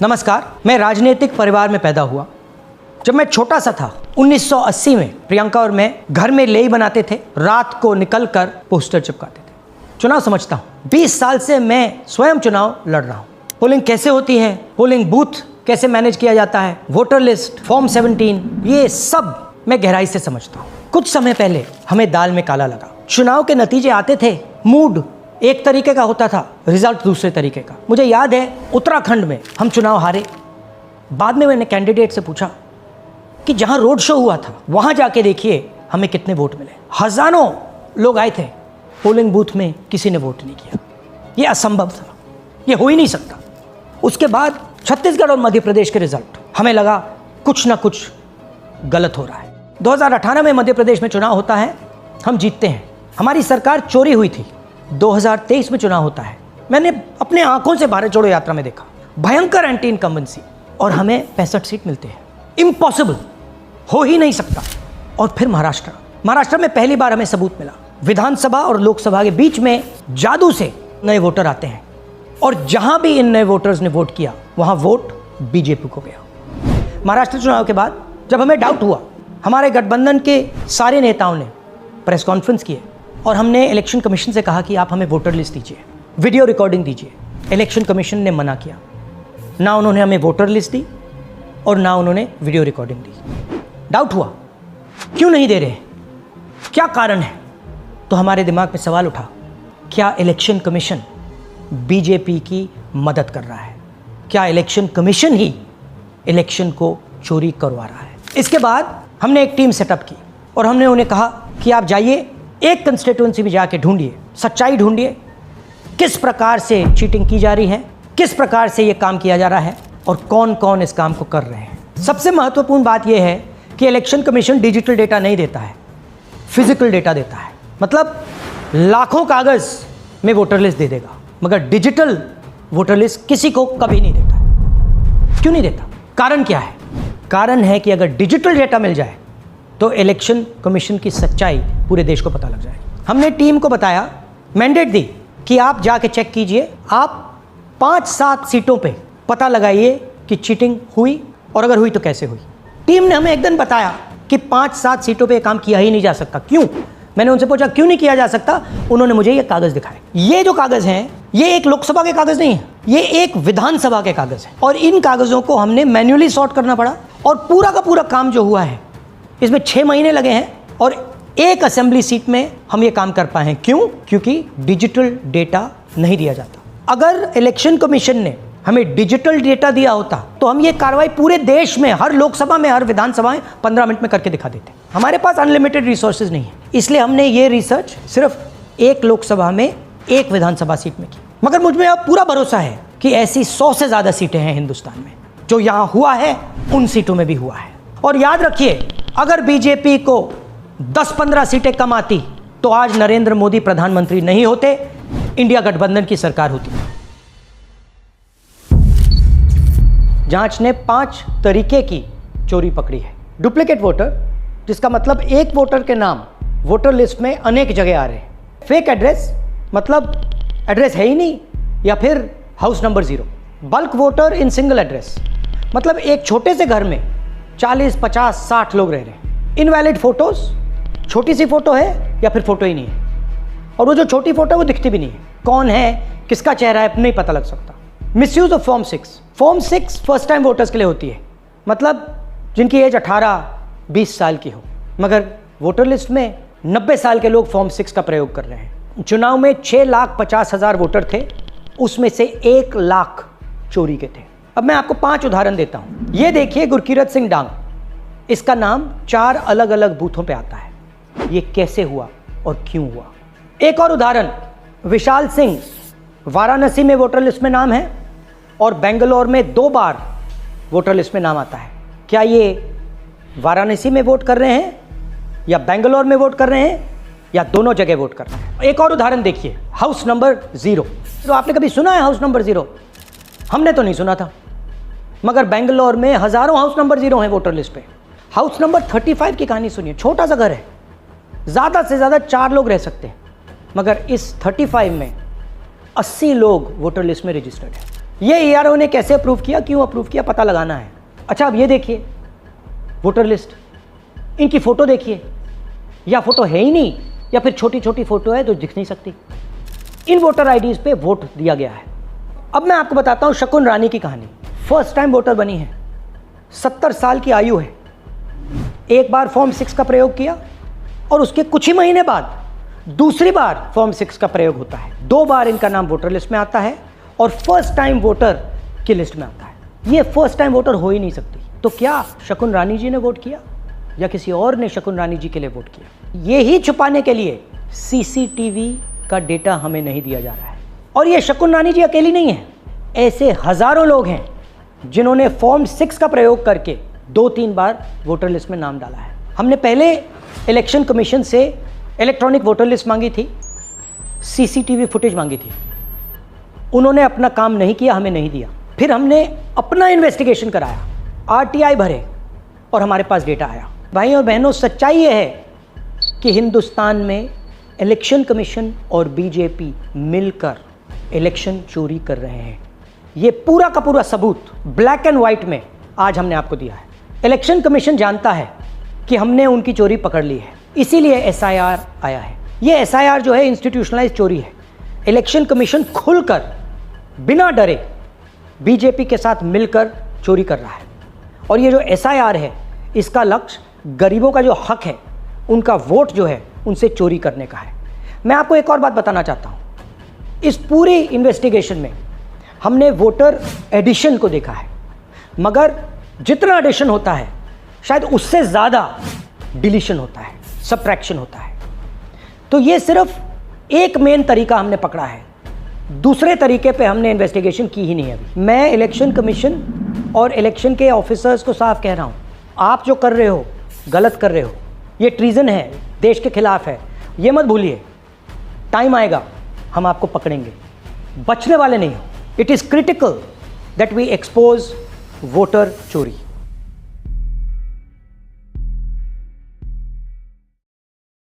नमस्कार, मैं राजनीतिक परिवार में पैदा हुआ। जब मैं छोटा सा था 1980 में प्रियंका और मैं घर में लेई बनाते थे, रात को निकलकर पोस्टर चिपकाते थे। चुनाव समझता हूँ। 20 साल से मैं स्वयं चुनाव लड़ रहा हूँ। पोलिंग कैसे होती है, पोलिंग बूथ कैसे मैनेज किया जाता है, वोटर लिस्ट, फॉर्म 17, ये सब मैं गहराई से समझता हूँ। कुछ समय पहले हमें दाल में काला लगा। चुनाव के नतीजे आते थे, मूड एक तरीके का होता था, रिजल्ट दूसरे तरीके का। मुझे याद है उत्तराखंड में हम चुनाव हारे। बाद में मैंने कैंडिडेट से पूछा कि जहां रोड शो हुआ था वहां जाके देखिए हमें कितने वोट मिले। हजारों लोग आए थे, पोलिंग बूथ में किसी ने वोट नहीं किया। ये असंभव था, ये हो ही नहीं सकता। उसके बाद छत्तीसगढ़ और मध्य प्रदेश के रिजल्ट, हमें लगा कुछ ना कुछ गलत हो रहा है। 2018 में मध्य प्रदेश में चुनाव होता है, हम जीतते हैं। हमारी सरकार चोरी हुई थी। 2023 में चुनाव होता है, मैंने अपने आंखों से भारत जोड़ो यात्रा में देखा, भयंकर एंटी इनकम्बेंसी, और हमें 65 सीट मिलते हैं। इम्पॉसिबल, हो ही नहीं सकता। और फिर महाराष्ट्र में पहली बार हमें सबूत मिला। विधानसभा और लोकसभा के बीच में जादू से नए वोटर आते हैं, और जहां भी इन नए वोटर्स ने वोट किया वहां वोट बीजेपी को गया। महाराष्ट्र चुनाव के बाद जब हमें डाउट हुआ, हमारे गठबंधन के सारे नेताओं ने प्रेस कॉन्फ्रेंस किए और हमने इलेक्शन कमीशन से कहा कि आप हमें वोटर लिस्ट दीजिए, वीडियो रिकॉर्डिंग दीजिए। इलेक्शन कमीशन ने मना किया। ना उन्होंने हमें वोटर लिस्ट दी और ना उन्होंने वीडियो रिकॉर्डिंग दी। डाउट हुआ, क्यों नहीं दे रहे, क्या कारण है? तो हमारे दिमाग में सवाल उठा, क्या इलेक्शन कमीशन बीजेपी की मदद कर रहा है? क्या इलेक्शन कमीशन ही इलेक्शन को चोरी करवा रहा है? इसके बाद हमने एक टीम सेटअप की और हमने उन्हें कहा कि आप जाइए, एक कंस्टिट्यूएंसी में जाके ढूंढिए, सच्चाई ढूंढिए, किस प्रकार से चीटिंग की जा रही है, किस प्रकार से ये काम किया जा रहा है और कौन कौन इस काम को कर रहे हैं। सबसे महत्वपूर्ण बात यह है कि इलेक्शन कमीशन डिजिटल डेटा नहीं देता है, फिजिकल डेटा देता है। मतलब लाखों कागज में वोटर लिस्ट दे देगा, मगर डिजिटल वोटर लिस्ट किसी को कभी नहीं देता है। क्यों नहीं देता? कारण क्या है? कारण है कि अगर डिजिटल डेटा मिल जाए तो इलेक्शन कमीशन की सच्चाई पूरे देश को पता लग जाए। हमने टीम को बताया, मैंडेट दी कि आप जाके चेक कीजिए, आप 5-7 सीटों पे पता लगाइए कि चीटिंग हुई, और अगर हुई तो कैसे हुई। टीम ने हमें एक दिन बताया कि 5-7 सीटों पे काम किया ही नहीं जा सकता। क्यों? मैंने उनसे पूछा क्यों नहीं किया जा सकता। उन्होंने मुझे ये कागज दिखाए। ये जो कागज हैं, ये एक लोकसभा के कागज नहीं है, ये एक विधानसभा के कागज है, और इन कागजों को हमने मैन्युअली सॉर्ट करना पड़ा। और पूरा का पूरा काम जो हुआ है, इसमें 6 महीने लगे हैं, और एक असेंबली सीट में हम ये काम कर पाए हैं। क्यों? क्योंकि डिजिटल डेटा नहीं दिया जाता। अगर इलेक्शन कमीशन ने हमें डिजिटल डेटा दिया होता तो हम ये कार्रवाई पूरे देश में, हर लोकसभा में, हर विधानसभा में 15 मिनट में करके दिखा देते। हमारे पास अनलिमिटेड रिसोर्सेज नहीं है, इसलिए हमने ये रिसर्च सिर्फ एक लोकसभा में, एक विधानसभा सीट में की। मगर मुझ में अब पूरा भरोसा है कि ऐसी 100 से ज़्यादा सीटें हैं हिंदुस्तान में। जो यहाँ हुआ है उन सीटों में भी हुआ है। और याद रखिए, अगर बीजेपी को 10-15 सीटें कम आती तो आज नरेंद्र मोदी प्रधानमंत्री नहीं होते, इंडिया गठबंधन की सरकार होती। जांच ने 5 तरीके की चोरी पकड़ी है। डुप्लीकेट वोटर, जिसका मतलब एक वोटर के नाम वोटर लिस्ट में अनेक जगह आ रहे हैं। फेक एड्रेस, मतलब एड्रेस है ही नहीं, या फिर house number 0। Bulk voter in single address, मतलब एक छोटे से घर में 40, 50, 60 लोग रह रहे हैं। इनवैलिड फोटोज, छोटी सी फोटो है या फिर फोटो ही नहीं है, और वो जो छोटी फोटो है वो दिखती भी नहीं है। कौन है, किसका चेहरा है, नहीं पता लग सकता। Misuse of form 6। Form 6 first time voters के लिए होती है, मतलब जिनकी एज 18-20 साल की हो, मगर वोटर लिस्ट में 90 साल के लोग फॉर्म 6 का प्रयोग कर रहे हैं। चुनाव में 6,50,000 वोटर थे, उसमें से 1 लाख चोरी के थे। अब मैं आपको 5 उदाहरण देता हूं। ये देखिए, गुरकीरत सिंह डांग, इसका नाम 4 अलग अलग बूथों पे आता है। ये कैसे हुआ और क्यों हुआ? एक और उदाहरण, विशाल सिंह, वाराणसी में वोटर लिस्ट में नाम है और बेंगलोर में 2 बार वोटर लिस्ट में नाम आता है। क्या ये वाराणसी में वोट कर रहे हैं या बेंगलोर में वोट कर रहे हैं या दोनों जगह वोट कर रहे हैं? एक और उदाहरण देखिए, हाउस नंबर 0। तो आपने कभी सुना है हाउस नंबर 0? हमने तो नहीं सुना था, मगर बेंगलोर में हजारों हाउस नंबर 0 हैं वोटर लिस्ट पे। हाउस नंबर 35 की कहानी सुनिए। छोटा सा घर है, ज़्यादा से ज़्यादा 4 लोग रह सकते हैं, मगर इस 35 में 80 लोग वोटर लिस्ट में रजिस्टर्ड है। ये ERO ने कैसे अप्रूव किया, क्यों अप्रूव किया, पता लगाना है। अच्छा अब ये देखिए वोटर लिस्ट, इनकी फ़ोटो देखिए, या फ़ोटो है ही नहीं या फिर छोटी छोटी फ़ोटो है तो दिख नहीं सकती। इन वोटर आईडीज़ पे वोट दिया गया है। अब मैं आपको बताता हूँ शकुन रानी की कहानी। फर्स्ट टाइम वोटर बनी है, 70 साल की आयु है, एक बार फॉर्म 6 का प्रयोग किया और उसके कुछ ही महीने बाद दूसरी बार फॉर्म 6 का प्रयोग होता है। 2 बार इनका नाम वोटर लिस्ट में आता है और फर्स्ट टाइम वोटर की लिस्ट में आता है। ये फर्स्ट टाइम वोटर हो ही नहीं सकती। तो क्या शकुन रानी जी ने वोट किया या किसी और ने शकुन रानी जी के लिए वोट किया? ये ही छुपाने के लिए CCTV का डेटा हमें नहीं दिया जा रहा है। और ये शकुन रानी जी अकेली नहीं है, ऐसे हजारों लोग हैं जिन्होंने फॉर्म 6 का प्रयोग करके 2-3 बार वोटर लिस्ट में नाम डाला है। हमने पहले इलेक्शन कमीशन से इलेक्ट्रॉनिक वोटर लिस्ट मांगी थी, CCTV फुटेज मांगी थी, उन्होंने अपना काम नहीं किया, हमें नहीं दिया। फिर हमने अपना इन्वेस्टिगेशन कराया, RTI भरे और हमारे पास डेटा आया। भाई और बहनों, सच्चाई ये है कि हिंदुस्तान में इलेक्शन कमीशन और बीजेपी मिलकर इलेक्शन चोरी कर रहे हैं। ये पूरा का पूरा सबूत ब्लैक एंड वाइट में आज हमने आपको दिया है। इलेक्शन कमीशन जानता है कि हमने उनकी चोरी पकड़ ली है, इसीलिए SIR आया है। ये SIR जो है इंस्टीट्यूशनलाइज चोरी है। इलेक्शन कमीशन खुलकर बिना डरे बीजेपी के साथ मिलकर चोरी कर रहा है। और ये जो SIR है, इसका लक्ष्य गरीबों का जो हक है, उनका वोट जो है, उनसे चोरी करने का है। मैं आपको एक और बात बताना चाहता हूँ। इस पूरी इन्वेस्टिगेशन में हमने वोटर एडिशन को देखा है, मगर जितना एडिशन होता है शायद उससे ज़्यादा डिलीशन होता है, सब्ट्रैक्शन होता है। तो ये सिर्फ एक मेन तरीका हमने पकड़ा है, दूसरे तरीके पे हमने इन्वेस्टिगेशन की ही नहीं अभी। मैं इलेक्शन कमीशन और इलेक्शन के ऑफिसर्स को साफ कह रहा हूँ, आप जो कर रहे हो गलत कर रहे हो, ये ट्रीजन है, देश के खिलाफ है। ये मत भूलिए, टाइम आएगा हम आपको पकड़ेंगे, बचने वाले नहीं हो। It is critical that we expose voter चोरी।